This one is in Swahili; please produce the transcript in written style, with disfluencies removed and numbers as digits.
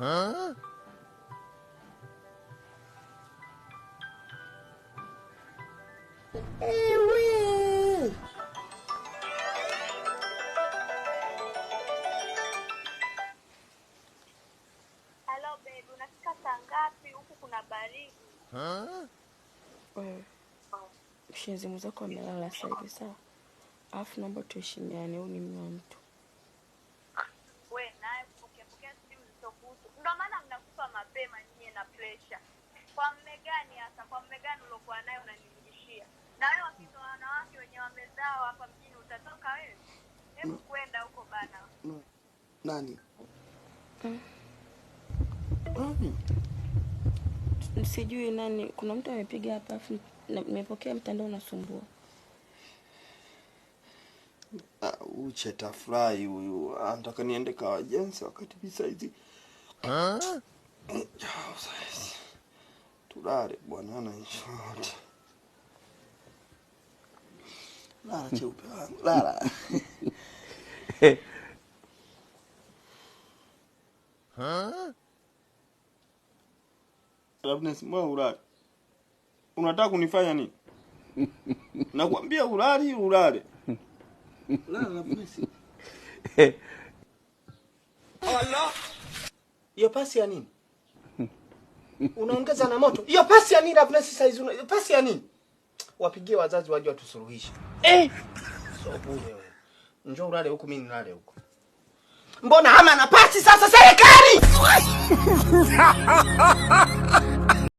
Hello babe, unafika saa ngapi? Huku kuna baridi. Wewe mshenzi mwenzako amelala sasa hivi sawa? Alafu naomba tuheshimiane, huyu ni mume wa mtu. Wewe naye pokea simu zisizokuhusu. Ndio maana mnakufa mapema nyinyi na pressure. Kwa mme gani hasa? Kwa mme gani uliokuwa naye unanirudishia? Na wewe wakati wanawake wenye wamezao hapa mjini utatoka wewe? Hebu kwenda huko bana. Nani? Sijui nani, kuna mtu amepiga hapa afu nimepokea mtandao unasumbua. Ucheta fly huyu anataka niende kwa agency wakati bisa hizi. Tulale bwana ana short. Lala cheupe wangu, lala. Loveness mbona ulale? Unataka kunifanya nini? Nakwambia ulale. Lala Loveness. Allah. Hiyo pasi ya nini? Unaongeza na moto. Hiyo pasi ya nini Loveness size una? Pasi ya nini? Wapigie wazazi waje watusuluhishe. So bure wewe. Njoo ulale huku mimi nilale huku. Mbona hama na pasi sasa serikali?